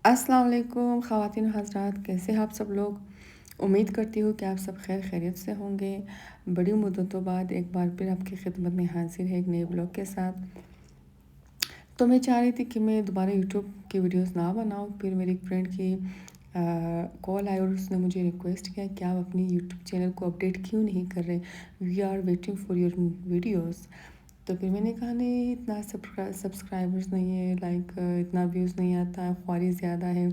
अस्सलाम वालेकुम ख़वातीन हज़रात, कैसे हैं आप सब लोग। उम्मीद करती हूँ कि आप सब खैर खैरियत से होंगे। बड़ी मुद्दतों बाद एक बार फिर आपकी खिदमत में हाजिर है एक नए ब्लॉग के साथ। तो मैं चाह रही थी कि मैं दोबारा यूट्यूब की वीडियोस ना बनाऊँ। फिर मेरी एक फ्रेंड की कॉल आई और उसने मुझे रिक्वेस्ट किया कि आप अपनी यूट्यूब चैनल को अपडेट क्यों नहीं कर रहे, we are waiting for your videos. तो फिर मैंने कहा नहीं, इतना सब्सक्राइबर्स नहीं है, लाइक इतना व्यूज़ नहीं आता है, ख्वारी ज़्यादा है।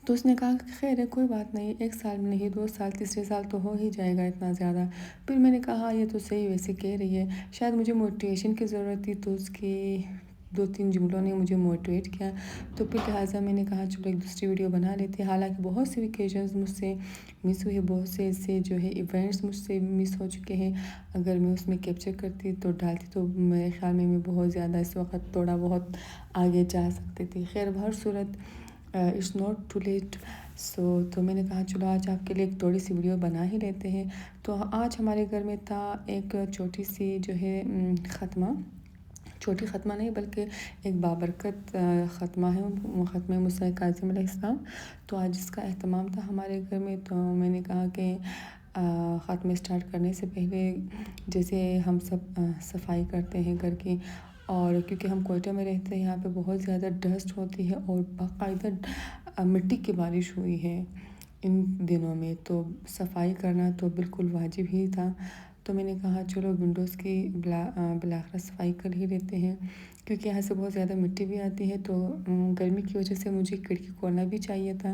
तो उसने कहा कि खैर है, कोई बात नहीं, 1 साल में नहीं 2 साल तीसरे साल तो हो ही जाएगा इतना ज़्यादा। फिर मैंने कहा हाँ, ये तो सही वैसे कह रही है, शायद मुझे मोटिवेशन की ज़रूरत थी। तो उसकी 2-3 जुमलों ने मुझे मोटिवेट किया। तो फिर लिहाजा मैंने कहा चलो एक दूसरी वीडियो बना लेते हैं। हालांकि बहुत से ओकेजन्स मुझसे मिस हुए, बहुत से ऐसे जो है इवेंट्स मुझसे मिस हो चुके हैं। अगर मैं उसमें कैप्चर करती तो डालती तो मेरे ख्याल में मैं बहुत ज़्यादा इस वक्त थोड़ा बहुत आगे जा सकती थी। खैर बहर सूरत इट्स नॉट टू लेट। तो मैंने कहा चलो आज आपके लिए एक थोड़ी सी वीडियो बना ही लेते हैं। तो आज हमारे घर में था एक छोटी सी जो है ख़त्मा, छोटी ख़त्मा नहीं बल्कि एक बाबरकत ख़त्मा है, ख़त्म मूसा काज़िम अलैहिस्सलाम। तो आज इसका अहतमाम था हमारे घर में। तो मैंने कहा कि ख़त्म स्टार्ट करने से पहले जैसे हम सब सफाई करते हैं घर की, और क्योंकि हम कोयटा में रहते हैं यहाँ पे बहुत ज़्यादा डस्ट होती है और बाकायदा मिट्टी की बारिश हुई है इन दिनों में, तो सफाई करना तो बिल्कुल वाजिब ही था। तो मैंने कहा चलो विंडोज़ की बिलाखरा सफाई कर ही लेते हैं, क्योंकि यहाँ से बहुत ज़्यादा मिट्टी भी आती है। तो गर्मी की वजह से मुझे खिड़की खोलना भी चाहिए था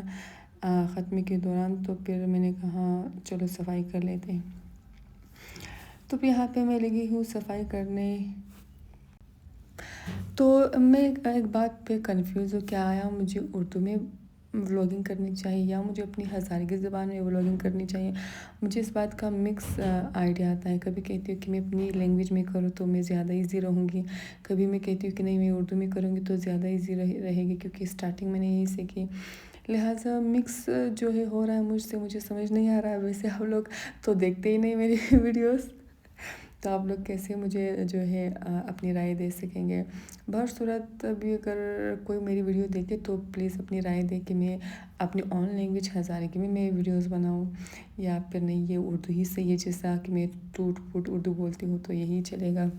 ख़त्मे के दौरान। तो फिर मैंने कहा चलो सफाई कर लेते हैं। तो फिर यहाँ पे मैं लगी हूँ सफाई करने। तो मैं एक बात पे कंफ्यूज हूँ, क्या आया मुझे उर्दू में व्लॉगिंग करनी चाहिए या मुझे अपनी हज़ारी की ज़बान में व्लॉगिंग करनी चाहिए। मुझे इस बात का मिक्स आइडिया आता है। कभी कहती हूँ कि मैं अपनी लैंग्वेज में करूँ तो मैं ज़्यादा इजी रहूँगी, कभी मैं कहती हूँ कि नहीं मैं उर्दू में करूँगी तो ज़्यादा इजी रहेगी, क्योंकि स्टार्टिंग मैंने यही सीखी। लिहाजा मिक्स जो है हो रहा है मुझसे, मुझे समझ नहीं आ रहा है। वैसे आप लोग तो देखते ही नहीं मेरी वीडियोस, तो आप लोग कैसे मुझे जो है अपनी राय दे सकेंगे। बहर सूरत अभी अगर कोई मेरी वीडियो देखे तो प्लीज़ अपनी राय दे कि मैं अपनी ऑन लैंग्वेज हज़ारे में मैं वीडियोस बनाऊं, या फिर नहीं ये उर्दू ही सही है, जैसा कि मैं टूट फूट उर्दू बोलती हूँ तो यही चलेगा।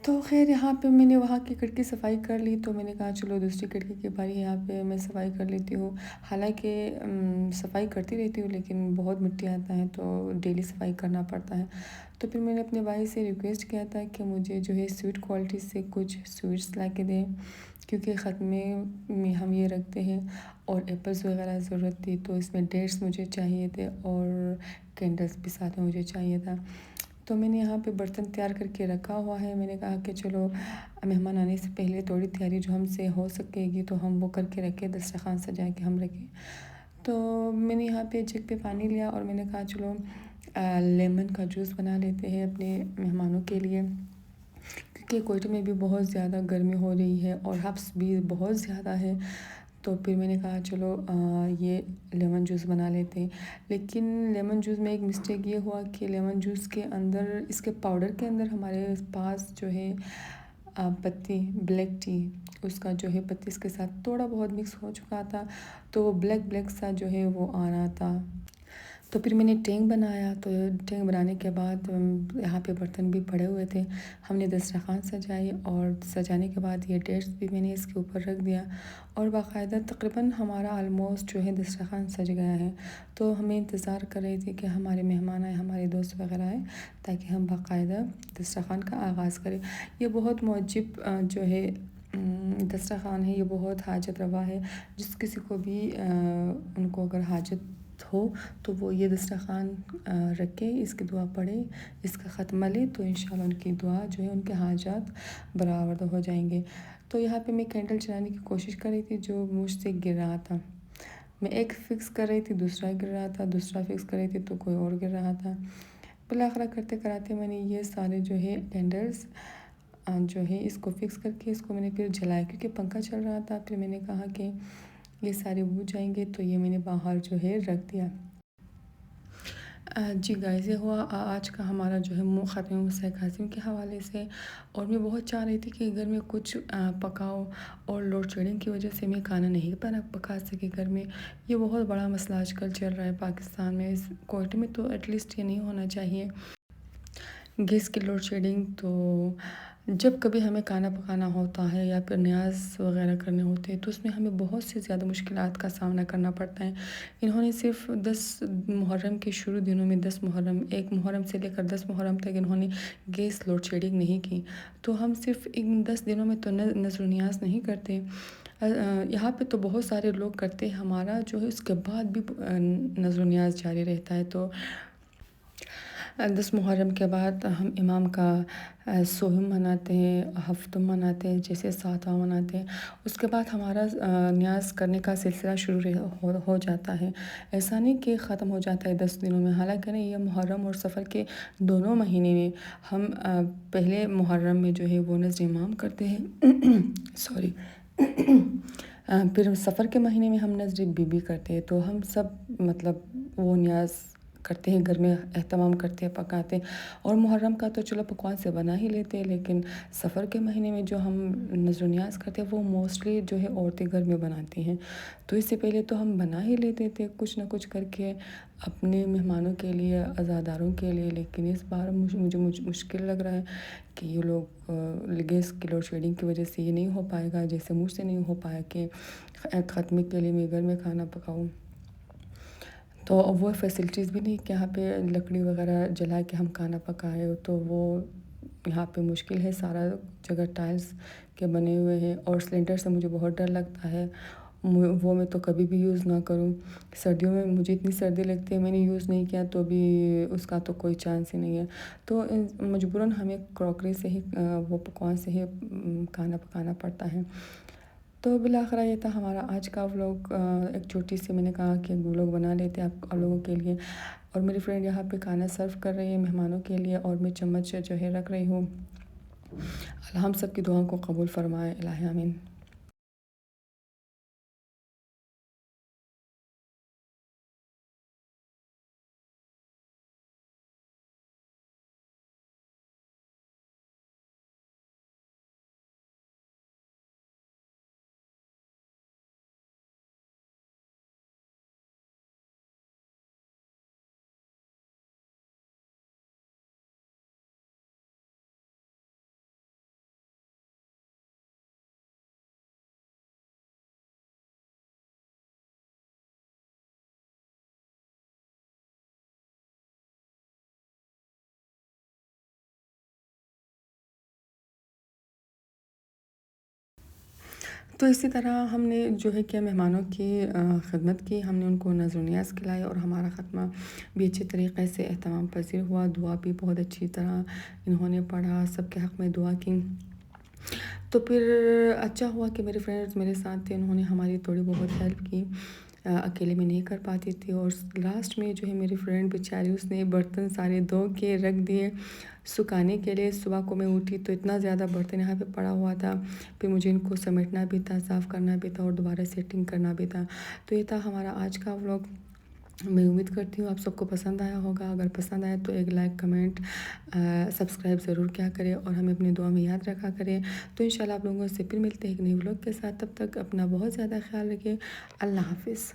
तो खैर यहाँ पे मैंने वहाँ की खिड़की सफाई कर ली। तो मैंने कहा चलो दूसरी खिड़की की बारी यहाँ पे मैं सफाई कर लेती हूँ। हालांकि सफाई करती रहती हूँ लेकिन बहुत मिट्टी आता है तो डेली सफाई करना पड़ता है। तो फिर मैंने अपने भाई से रिक्वेस्ट किया था कि मुझे जो है स्वीट क्वालिटी से कुछ स्वीट्स ला के दें, क्योंकि ख़त्मे में हम ये रखते हैं, और एप्पल्स वगैरह ज़रूरत थी। तो इसमें डेट्स मुझे चाहिए थे और कैंडल्स भी साथ में मुझे चाहिए था। तो मैंने यहाँ पे बर्तन तैयार करके रखा हुआ है। मैंने कहा कि चलो मेहमान आने से पहले थोड़ी तैयारी जो हमसे हो सकेगी तो हम वो करके रखें, दस्तरखान सजा के हम रखें। तो मैंने यहाँ पे जग पे पानी लिया और मैंने कहा चलो लेमन का जूस बना लेते हैं अपने मेहमानों के लिए, क्योंकि कोयटे में भी बहुत ज़्यादा गर्मी हो रही है और हब्स भी बहुत ज़्यादा है। तो फिर मैंने कहा चलो ये लेमन जूस बना लेते हैं। लेकिन लेमन जूस में एक मिस्टेक ये हुआ कि लेमन जूस के अंदर, इसके पाउडर के अंदर हमारे पास जो है पत्ती ब्लैक टी, उसका जो है पत्ती इसके साथ थोड़ा बहुत मिक्स हो चुका था, तो वो ब्लैक ब्लैक सा जो है वो आ रहा था। तो फिर मैंने टैंक बनाया। तो टैंक बनाने के बाद यहाँ पे बर्तन भी पड़े हुए थे, हमने दस्तरखान सजाई, और सजाने के बाद ये डेट्स भी मैंने इसके ऊपर रख दिया, और बाकायदा तकरीबन हमारा आलमोस्ट जो है दस्तरखान सज गया है। तो हमें इंतज़ार कर रहे थे कि हमारे मेहमान आए, हमारे दोस्त वगैरह आए, ताकि हम बाकायदा दस्तरखान का आगाज़ करें। ये बहुत मुअज्जब जो है दस्तरखान है, ये बहुत हाजत रवा है। जिस किसी को भी उनको अगर हाजत हो तो वो ये दस्तरखान रखे, इसकी दुआ पढ़े, इसका ख़त्मा ले, तो इंशाल्लाह उनकी दुआ जो है उनके हाजात बराबर हो जाएंगे। तो यहाँ पे मैं कैंडल चलाने की कोशिश कर रही थी, जो मुझसे गिर रहा था। मैं एक फ़िक्स कर रही थी, दूसरा गिर रहा था, दूसरा फ़िक्स कर रही थी तो कोई और गिर रहा था। बिलाखिर करते कराते मैंने ये सारे जो है कैंडल्स जो है इसको फ़िक्स करके इसको मैंने फिर जलाया, क्योंकि पंखा चल रहा था। फिर मैंने कहा कि ये सारे बुझ जाएंगे, तो ये मैंने बाहर जो है रख दिया। جی گائز یہ ہوا آج کا ہمارا جو ہے خاتمہ مسئلہ کاظم کے حوالے سے، اور میں بہت چاہ رہی تھی کہ گھر میں کچھ پکاؤ، اور لوڈ شیڈنگ کی وجہ سے میں کھانا نہیں پکا سکی گھر میں۔ یہ بہت بڑا مسئلہ آج کل چل رہا ہے پاکستان میں، اس کوئٹہ میں تو ایٹ لیسٹ یہ نہیں ہونا چاہیے گیس کی لوڈ شیڈنگ۔ تو جب کبھی ہمیں کھانا پکانا ہوتا ہے یا پھر نیاز وغیرہ کرنے ہوتے ہیں تو اس میں ہمیں بہت سے زیادہ مشکلات کا سامنا کرنا پڑتا ہے۔ انہوں نے صرف 10 محرم کے شروع دنوں میں 10 محرم 1 محرم سے لے کر 10 محرم تک انہوں نے گیس لوڈ شیڈنگ نہیں کی، تو ہم صرف ان 10 دنوں میں تو نظر و نیاز نہیں کرتے، یہاں پہ تو بہت سارے لوگ کرتے ہیں، ہمارا جو ہے اس کے بعد بھی نظر و نیاز جاری رہتا ہے۔ تو 10 محرم کے بعد ہم امام کا سوہم مناتے ہیں، ہفتم مناتے ہیں، جیسے ساتواں مناتے ہیں، اس کے بعد ہمارا نیاز کرنے کا سلسلہ شروع ہو جاتا ہے۔ ایسا نہیں کہ ختم ہو جاتا ہے 10 دنوں میں، حالانکہ نہیں، یہ محرم اور سفر کے دونوں مہینے میں ہم پہلے محرم میں جو ہے وہ نذر امام کرتے ہیں سوری پھر سفر کے مہینے میں ہم نذر بی بی کرتے ہیں، تو ہم سب مطلب وہ نیاز کرتے ہیں، گھر میں اہتمام کرتے ہیں، پکاتے ہیں، اور محرم کا تو چلو پکوان سے بنا ہی لیتے ہیں، لیکن سفر کے مہینے میں جو ہم نذر و نیاز کرتے ہیں وہ موسٹلی جو ہے عورتیں گھر میں بناتی ہیں، تو اس سے پہلے تو ہم بنا ہی لیتے تھے کچھ نہ کچھ کر کے اپنے مہمانوں کے لیے، عزاداروں کے لیے، لیکن اس بار مجھے مشکل لگ رہا ہے کہ یہ لوگ گیس کی لوڈ شیڈنگ کی وجہ سے یہ نہیں ہو پائے گا، جیسے مجھ سے نہیں ہو پایا کہ ختمے کے لیے میں گھر میں کھانا پکاؤں، تو وہ فیسلٹیز بھی نہیں کہ یہاں پہ لکڑی وغیرہ جلا کے ہم کھانا پکائے، تو وہ یہاں پہ مشکل ہے، سارا جگہ ٹائلس کے بنے ہوئے ہیں، اور سلنڈر سے مجھے بہت ڈر لگتا ہے، وہ میں تو کبھی بھی یوز نہ کروں۔ سردیوں میں مجھے اتنی سردی لگتی ہے، میں نے یوز نہیں کیا تو بھی اس کا تو کوئی چانس ہی نہیں ہے، تو مجبوراً ہمیں کراکری سے ہی وہ پکوان سے ہی کھانا پکانا پڑتا ہے۔ تو بالآخر یہ تھا ہمارا آج کا ولاگ، ایک چھوٹی سی میں نے کہا کہ ولاگ بنا لیتے آپ لوگوں کے لیے، اور میری فرینڈ یہاں پہ کھانا سرو کر رہی ہے مہمانوں کے لیے، اور میں چمچ جو ہے رکھ رہی ہوں۔ اللہ ہم سب کی دعاؤں کو قبول فرمائے، الہ آمین۔ تو اسی طرح ہم نے جو ہے کہ مہمانوں کی خدمت کی، ہم نے ان کو نذر و نیاز کھلائے، اور ہمارا خاتمہ بھی اچھے طریقے سے اہتمام پذیر ہوا، دعا بھی بہت اچھی طرح انہوں نے پڑھا، سب کے حق میں دعا کی، تو پھر اچھا ہوا کہ میرے فرینڈز میرے ساتھ تھے، انہوں نے ہماری تھوڑی بہت ہیلپ کی، اکیلے میں نہیں کر پاتی تھی، اور لاسٹ میں جو ہے میری فرینڈ بیچاری اس نے برتن سارے دھو کے رکھ دیے سکھانے کے لیے۔ صبح کو میں اٹھی تو اتنا زیادہ برتن یہاں پہ پڑا ہوا تھا، پھر مجھے ان کو سمیٹنا بھی تھا، صاف کرنا بھی تھا، اور دوبارہ سیٹنگ کرنا بھی تھا، تو یہ تھا ہمارا آج کا ولاگ۔ میں امید کرتی ہوں آپ سب کو پسند آیا ہوگا، اگر پسند آیا تو ایک لائک، کمنٹ، سبسکرائب ضرور کیا کریں، اور ہمیں اپنی دعا میں یاد رکھا کریں۔ تو انشاءاللہ آپ لوگوں سے پھر ملتے ہیں ایک نئی ولاگ کے ساتھ، تب تک اپنا بہت زیادہ خیال رکھیں، اللہ حافظ۔